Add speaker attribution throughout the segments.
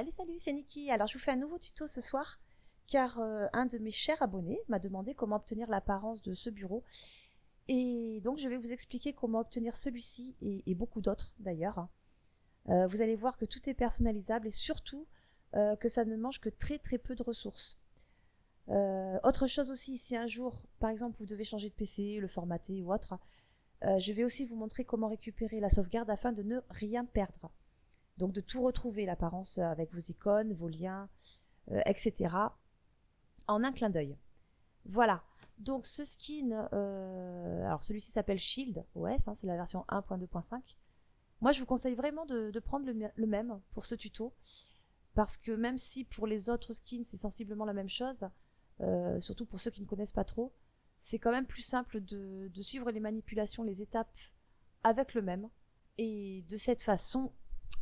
Speaker 1: Salut, c'est Niki. Alors je vous fais un nouveau tuto ce soir car un de mes chers abonnés m'a demandé comment obtenir l'apparence de ce bureau et donc je vais vous expliquer comment obtenir celui-ci et beaucoup d'autres d'ailleurs. Vous allez voir que tout est personnalisable et surtout que ça ne mange que très peu de ressources. Autre chose aussi, si un jour par exemple vous devez changer de PC, le formater ou autre, je vais aussi vous montrer comment récupérer la sauvegarde afin de ne rien perdre. Donc de tout retrouver, l'apparence avec vos icônes, vos liens, etc. en un clin d'œil. Voilà. Donc ce skin, alors celui-ci s'appelle Shield OS, c'est la version 1.2.5. Moi je vous conseille vraiment de prendre le même pour ce tuto, parce que même si pour les autres skins c'est sensiblement la même chose, surtout pour ceux qui ne connaissent pas trop, c'est quand même plus simple de suivre les manipulations, les étapes avec le même. Et de cette façon,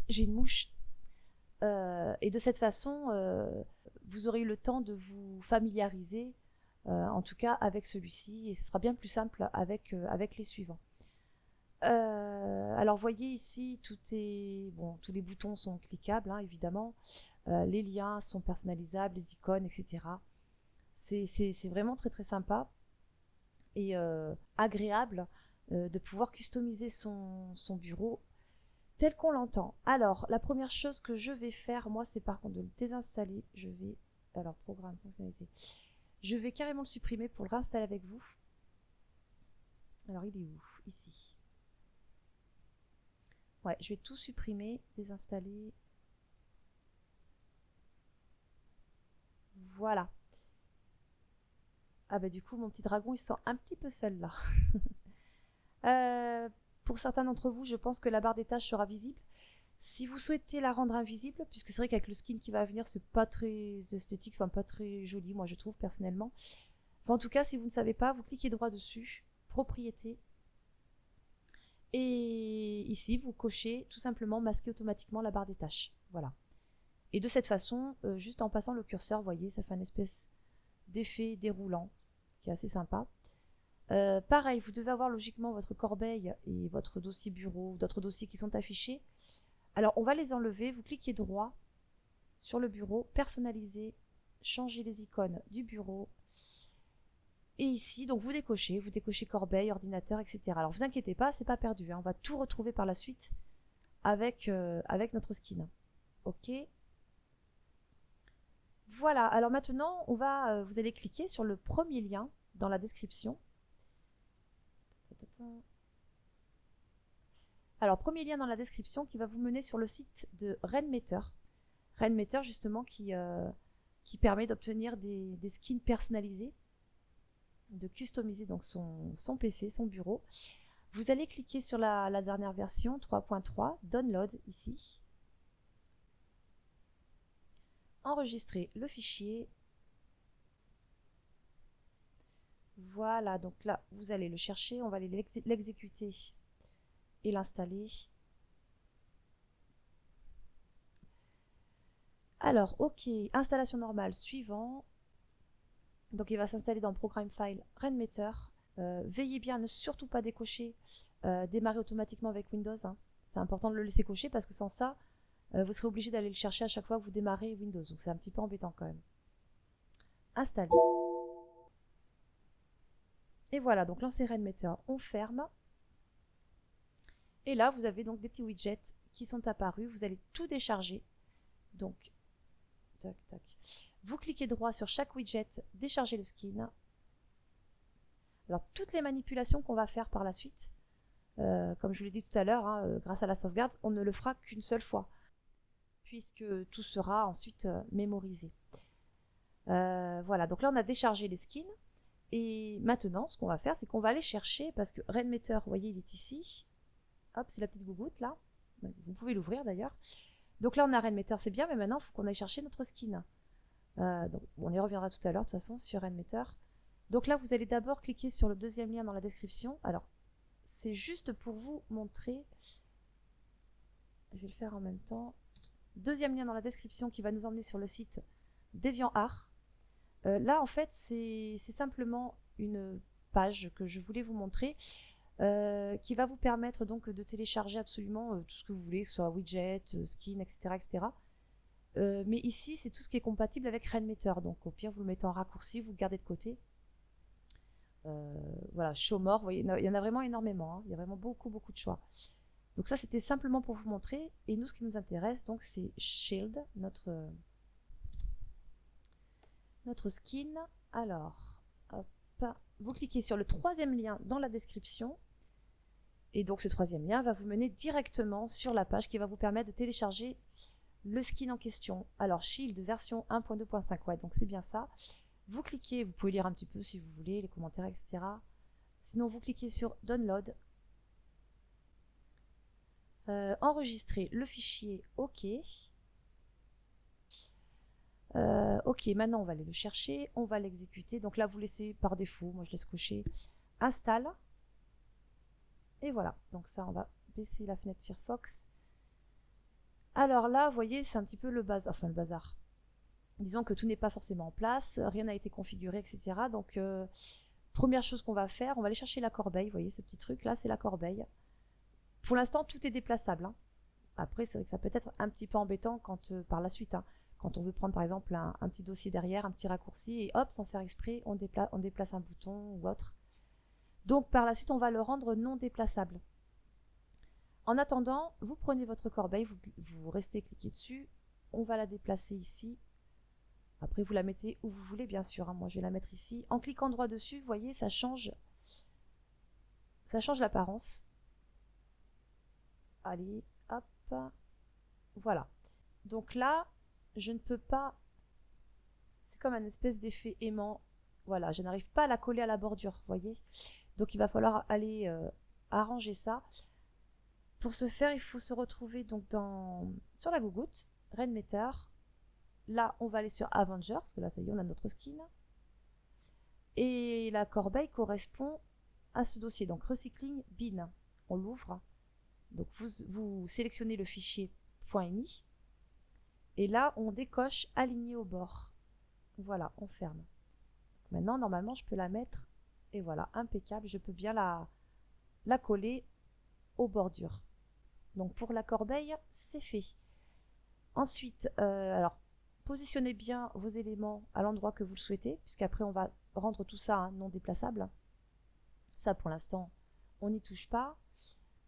Speaker 1: j'ai une mouche. Et de cette façon, vous aurez eu le temps de vous familiariser, en tout cas avec celui-ci, et ce sera bien plus simple avec les suivants. Alors voyez ici, tous les boutons sont cliquables, évidemment. Les liens sont personnalisables, les icônes, etc. C'est vraiment très sympa et agréable de pouvoir customiser son bureau tel qu'on l'entend. Alors, la première chose que je vais faire, moi, c'est par contre de le désinstaller. Alors, programme, fonctionnalité. Je vais carrément le supprimer pour le réinstaller avec vous. Alors, il est où? Ici. Ouais, je vais tout supprimer, désinstaller. Voilà. Ah bah du coup, mon petit dragon, il se sent un petit peu seul là. Pour certains d'entre vous, je pense que la barre des tâches sera visible. Si vous souhaitez la rendre invisible, puisque c'est vrai qu'avec le skin qui va venir, c'est pas très esthétique, enfin pas très joli, moi je trouve personnellement. Enfin en tout cas, si vous ne savez pas, vous cliquez droit dessus, propriété. Et ici, vous cochez tout simplement masquer automatiquement la barre des tâches. Voilà. Et de cette façon, juste en passant le curseur, vous voyez, ça fait une espèce d'effet déroulant qui est assez sympa. Pareil, vous devez avoir logiquement votre corbeille et votre dossier bureau, d'autres dossiers qui sont affichés. Alors, on va les enlever. Vous cliquez droit sur le bureau, personnaliser, changer les icônes du bureau. Et ici, donc vous décochez corbeille, ordinateur, etc. Alors, vous inquiétez pas, c'est pas perdu. On va tout retrouver par la suite avec notre skin. Ok. Voilà. Alors maintenant, vous allez cliquer sur le premier lien dans la description. Alors, premier lien dans la description qui va vous mener sur le site de Rainmeter. Rainmeter, justement, qui permet d'obtenir des skins personnalisés, de customiser donc son PC, son bureau. Vous allez cliquer sur la dernière version, 3.3, Download, ici. Enregistrer le fichier. Voilà, donc là, vous allez le chercher, on va aller l'exécuter et l'installer. Alors, ok, installation normale, suivant. Donc il va s'installer dans Programme File Rainmeter. Veillez bien à ne surtout pas décocher démarrer automatiquement avec Windows. C'est important de le laisser cocher parce que sans ça, vous serez obligé d'aller le chercher à chaque fois que vous démarrez Windows. Donc c'est un petit peu embêtant quand même. Installer. Et voilà, donc lancer Rainmeter, on ferme. Et là, vous avez donc des petits widgets qui sont apparus. Vous allez tout décharger. Donc, tac. Vous cliquez droit sur chaque widget, décharger le skin. Alors, toutes les manipulations qu'on va faire par la suite, comme je vous l'ai dit tout à l'heure, grâce à la sauvegarde, on ne le fera qu'une seule fois, puisque tout sera ensuite mémorisé. Voilà, donc là, on a déchargé les skins. Et maintenant, ce qu'on va faire, c'est qu'on va aller chercher, parce que Rainmeter, vous voyez, il est ici. Hop, c'est la petite bouboute, là. Vous pouvez l'ouvrir, d'ailleurs. Donc là, on a Rainmeter, c'est bien, mais maintenant, il faut qu'on aille chercher notre skin. Donc, on y reviendra tout à l'heure, de toute façon, sur Rainmeter. Donc là, vous allez d'abord cliquer sur le deuxième lien dans la description. Alors, c'est juste pour vous montrer. Je vais le faire en même temps. Deuxième lien dans la description qui va nous emmener sur le site DeviantArt. Là, en fait, c'est simplement une page que je voulais vous montrer qui va vous permettre donc de télécharger absolument tout ce que vous voulez, soit widget, skin, etc. Mais ici, c'est tout ce qui est compatible avec Rainmeter. Donc au pire, vous le mettez en raccourci, vous le gardez de côté. Voilà, show more, vous voyez, il y en a vraiment énormément. Hein. Il y a vraiment beaucoup, beaucoup de choix. Donc ça, c'était simplement pour vous montrer. Et nous, ce qui nous intéresse, donc, c'est Shield, notre skin. Alors, hop, vous cliquez sur le 3e lien dans la description. Et donc, ce 3e lien va vous mener directement sur la page qui va vous permettre de télécharger le skin en question. Alors, Shield version 1.2.5, ouais, donc c'est bien ça. Vous cliquez, vous pouvez lire un petit peu si vous voulez, les commentaires, etc. Sinon, vous cliquez sur Download. Enregistrer le fichier, OK. OK, maintenant on va aller le chercher, on va l'exécuter. Donc là, vous laissez par défaut, moi je laisse cocher Install. Et voilà, donc ça, on va baisser la fenêtre Firefox. Alors là, vous voyez, c'est un petit peu le bazar, enfin le bazar. Disons que tout n'est pas forcément en place, rien n'a été configuré, etc. Donc, première chose qu'on va faire, on va aller chercher la corbeille. Vous voyez ce petit truc là, c'est la corbeille. Pour l'instant, tout est déplaçable. Hein. Après, c'est vrai que ça peut être un petit peu embêtant quand par la suite, hein, quand on veut prendre par exemple un petit dossier derrière, un petit raccourci, et hop, sans faire exprès, on déplace un bouton ou autre. Donc par la suite, on va le rendre non déplaçable. En attendant, vous prenez votre corbeille, vous restez cliqué dessus, on va la déplacer ici. Après, vous la mettez où vous voulez, bien sûr. Hein. Moi, je vais la mettre ici. En cliquant droit dessus, vous voyez, ça change l'apparence. Allez, hop, voilà. Donc là, je ne peux pas, c'est comme un espèce d'effet aimant, voilà, je n'arrive pas à la coller à la bordure, vous voyez. Donc il va falloir aller arranger ça. Pour ce faire, il faut se retrouver donc sur la gougoute, Rainmeter. Là, on va aller sur Avenger, parce que là, ça y est, on a notre skin. Et la corbeille correspond à ce dossier, donc Recycling Bin. On l'ouvre. Donc vous sélectionnez le fichier .ini. Et là, on décoche aligné au bord. Voilà, on ferme. Donc maintenant, normalement, je peux la mettre. Et voilà, impeccable. Je peux bien la coller aux bordures. Donc pour la corbeille, c'est fait. Ensuite, alors, positionnez bien vos éléments à l'endroit que vous le souhaitez, puisqu'après, on va rendre tout ça hein, non déplaçable. Ça, pour l'instant, on n'y touche pas.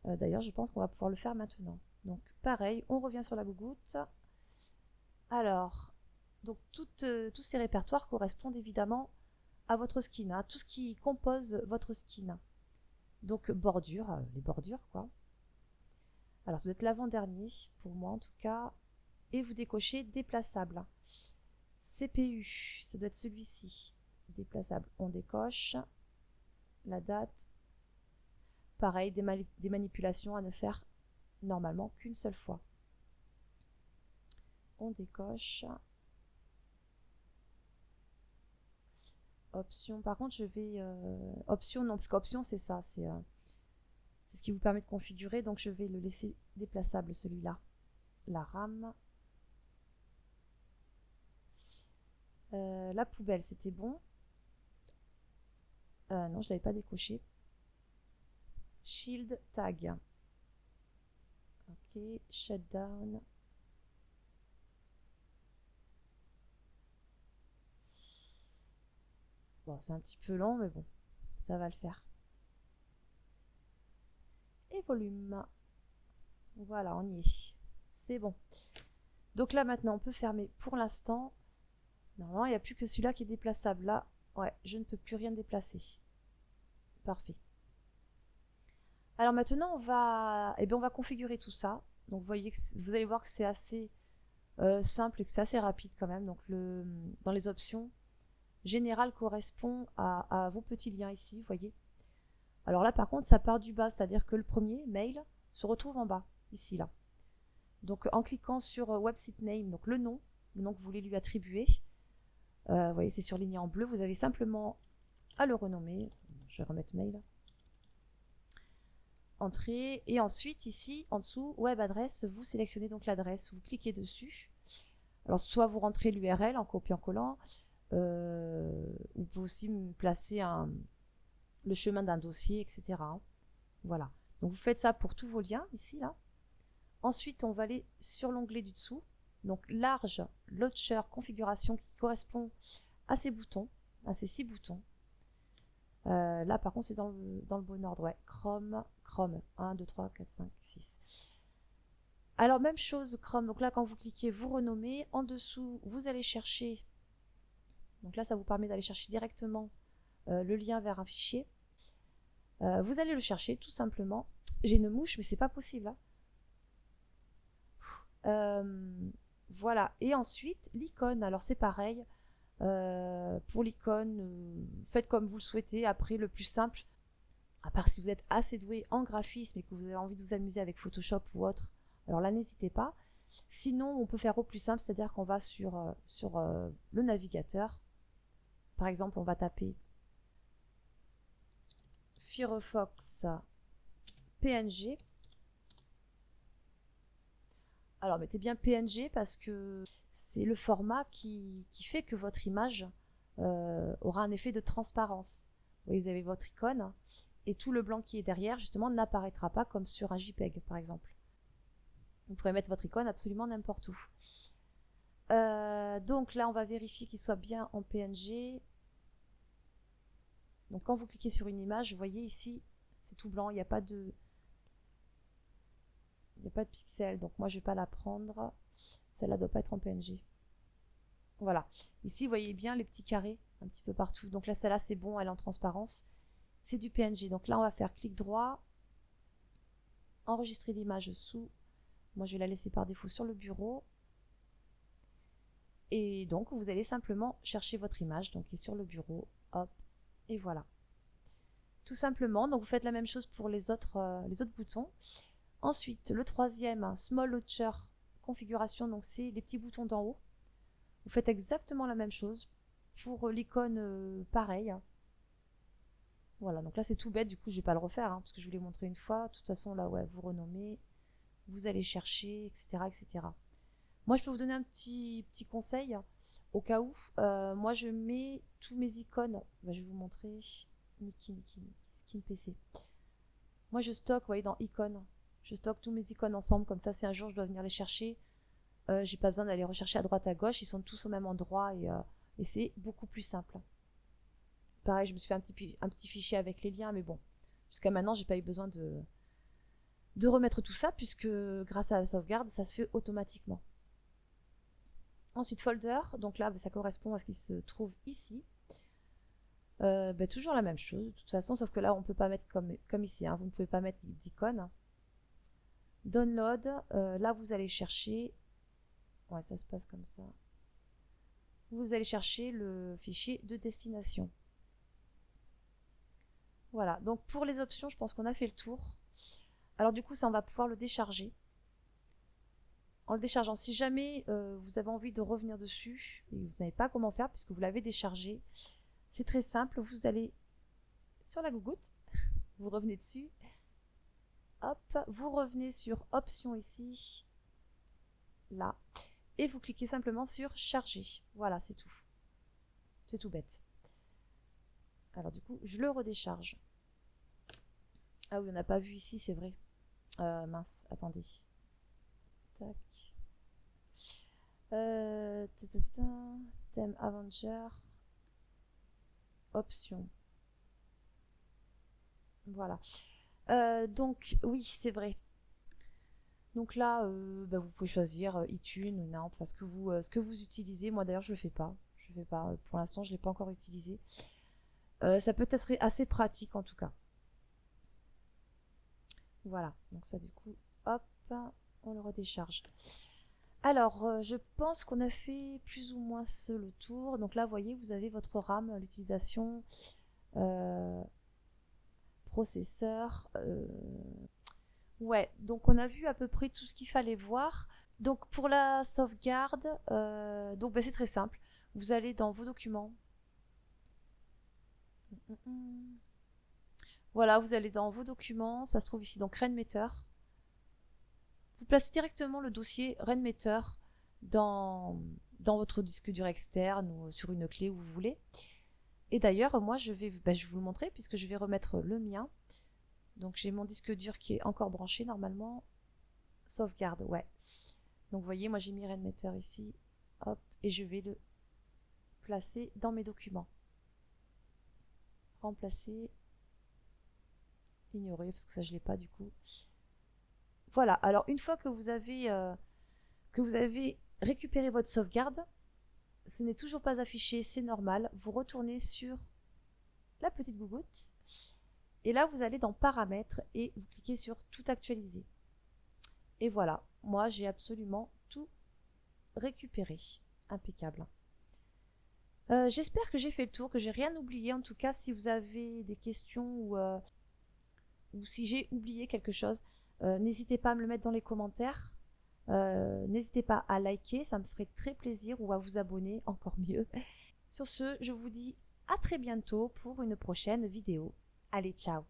Speaker 1: D'ailleurs, je pense qu'on va pouvoir le faire maintenant. Donc, pareil, on revient sur la gougoute. Alors, donc tous ces répertoires correspondent évidemment à votre skin, hein, tout ce qui compose votre skin. Donc bordure, les bordures quoi. Alors ça doit être l'avant-dernier, pour moi en tout cas. Et vous décochez déplaçable. CPU, ça doit être celui-ci. Déplaçable, on décoche. La date. Pareil, des manipulations à ne faire normalement qu'une seule fois. On décoche. Option, par contre je vais option non parce qu'option c'est ça, c'est ce qui vous permet de configurer, donc je vais le laisser déplaçable celui-là. La RAM, la poubelle c'était bon, non je l'avais pas décoché. Shield tag, ok, shutdown. Bon, c'est un petit peu long, mais bon, ça va le faire. Et volume. Voilà, on y est. C'est bon. Donc là, maintenant, on peut fermer pour l'instant. Normalement, il n'y a plus que celui-là qui est déplaçable. Là, ouais, je ne peux plus rien déplacer. Parfait. Alors maintenant, on va configurer tout ça. Donc, vous allez voir que c'est assez simple et que c'est assez rapide quand même. Donc, dans les options, général correspond à vos petits liens ici, vous voyez. Alors là, par contre, ça part du bas, c'est-à-dire que le premier, mail, se retrouve en bas, ici, là. Donc, en cliquant sur website name, donc le nom que vous voulez lui attribuer, vous voyez, c'est surligné en bleu, vous avez simplement à le renommer. Je vais remettre mail. Entrée, et ensuite, ici, en dessous, web adresse, vous sélectionnez donc l'adresse, vous cliquez dessus. Alors, soit vous rentrez l'URL en copiant-collant, vous pouvez aussi placer le chemin d'un dossier, etc. Voilà. Donc vous faites ça pour tous vos liens ici, là. Ensuite, on va aller sur l'onglet du dessous. donc large launcher configuration qui correspond à ces boutons, à ces 6 boutons. Là par contre c'est dans le bon ordre, ouais. Chrome, 1, 2, 3, 4, 5, 6. Alors même chose Chrome, donc là quand vous cliquez vous renommez, en dessous vous allez chercher, donc là ça vous permet d'aller chercher directement le lien vers un fichier. Vous allez le chercher tout simplement. J'ai une mouche mais c'est pas possible hein. Voilà, et ensuite l'icône, alors c'est pareil. Pour l'icône, faites comme vous le souhaitez. Après, le plus simple, à part si vous êtes assez doué en graphisme et que vous avez envie de vous amuser avec Photoshop ou autre, alors là n'hésitez pas. Sinon on peut faire au plus simple, c'est-à-dire qu'on va sur le navigateur. Par exemple on va taper Firefox PNG. Alors mettez bien PNG parce que c'est le format qui fait que votre image aura un effet de transparence. Vous voyez, vous avez votre icône et tout le blanc qui est derrière justement n'apparaîtra pas comme sur un JPEG par exemple. Vous pourrez mettre votre icône absolument n'importe où. Donc là on va vérifier qu'il soit bien en PNG. Donc quand vous cliquez sur une image, vous voyez ici c'est tout blanc, il n'y a pas de pixels, donc moi je vais pas la prendre, celle-là doit pas être en PNG. Voilà, ici vous voyez bien les petits carrés un petit peu partout, donc là celle-là c'est bon, elle est en transparence, c'est du PNG. Donc là on va faire clic droit, enregistrer l'image sous, moi je vais la laisser par défaut sur le bureau, et donc vous allez simplement chercher votre image, donc qui est sur le bureau, hop, et voilà, tout simplement. Donc vous faites la même chose pour les autres boutons. Ensuite, le troisième, Small Launcher configuration, donc c'est les petits boutons d'en haut. Vous faites exactement la même chose. Pour l'icône, pareil. Voilà, donc là c'est tout bête, du coup je vais pas le refaire, hein, parce que je vous l'ai montré une fois. De toute façon là, ouais, vous renommez, vous allez chercher, etc. etc. Moi je peux vous donner un petit conseil, au cas où. Moi je mets tous mes icônes, je vais vous montrer, Skin PC. Moi je stocke, vous voyez, dans icônes. Je stocke tous mes icônes ensemble, comme ça si un jour je dois venir les chercher, j'ai pas besoin d'aller rechercher à droite à gauche, ils sont tous au même endroit et c'est beaucoup plus simple. Pareil, je me suis fait un petit fichier avec les liens, mais bon, jusqu'à maintenant j'ai pas eu besoin de remettre tout ça, puisque grâce à la sauvegarde, ça se fait automatiquement. Ensuite folder, donc là ça correspond à ce qui se trouve ici. Toujours la même chose de toute façon, sauf que là on peut pas mettre comme ici, hein, vous ne pouvez pas mettre d'icône. Download, là vous allez chercher, ouais ça se passe comme ça, vous allez chercher le fichier de destination. Voilà, donc pour les options je pense qu'on a fait le tour. Alors du coup ça on va pouvoir le décharger. En le déchargeant, si jamais vous avez envie de revenir dessus et vous ne savez pas comment faire puisque vous l'avez déchargé, c'est très simple, vous allez sur la gougoute, vous revenez dessus, hop, vous revenez sur options ici, là, et vous cliquez simplement sur charger. Voilà, c'est tout. C'est tout bête. Alors du coup, je le redécharge. Ah oui, on n'a pas vu ici, c'est vrai. Mince, attendez. Tac. Thème Avenger. Options. Voilà. Donc oui c'est vrai, donc là vous pouvez choisir iTunes ou NAMP, enfin ce que vous utilisez. Moi d'ailleurs je le fais pas, pour l'instant je l'ai pas encore utilisé. Ça peut être assez pratique en tout cas. Voilà, donc ça du coup hop on le redécharge. Alors je pense qu'on a fait plus ou moins le tour. Donc là vous voyez, vous avez votre RAM, l'utilisation, processeur, ouais, donc on a vu à peu près tout ce qu'il fallait voir. Donc pour la sauvegarde, c'est très simple. Vous allez dans vos documents. Voilà, vous allez dans vos documents, ça se trouve ici, donc Rainmeter. Vous placez directement le dossier Rainmeter dans votre disque dur externe ou sur une clé où vous voulez. Et d'ailleurs, moi je vais vous le montrer puisque je vais remettre le mien. Donc j'ai mon disque dur qui est encore branché normalement. Sauvegarde, ouais. Donc vous voyez, moi j'ai mis Rainmeter ici, hop, et je vais le placer dans mes documents. Remplacer, ignorer, parce que ça je l'ai pas du coup. Voilà, alors une fois que vous avez récupéré votre sauvegarde, ce n'est toujours pas affiché, c'est normal. Vous retournez sur la petite gougoute et là vous allez dans paramètres et vous cliquez sur tout actualiser. Et voilà, moi j'ai absolument tout récupéré. Impeccable. J'espère que j'ai fait le tour, que j'ai rien oublié. En tout cas, si vous avez des questions ou si j'ai oublié quelque chose, n'hésitez pas à me le mettre dans les commentaires. N'hésitez pas à liker, ça me ferait très plaisir, ou à vous abonner, encore mieux. Sur ce, je vous dis à très bientôt pour une prochaine vidéo. Allez, ciao!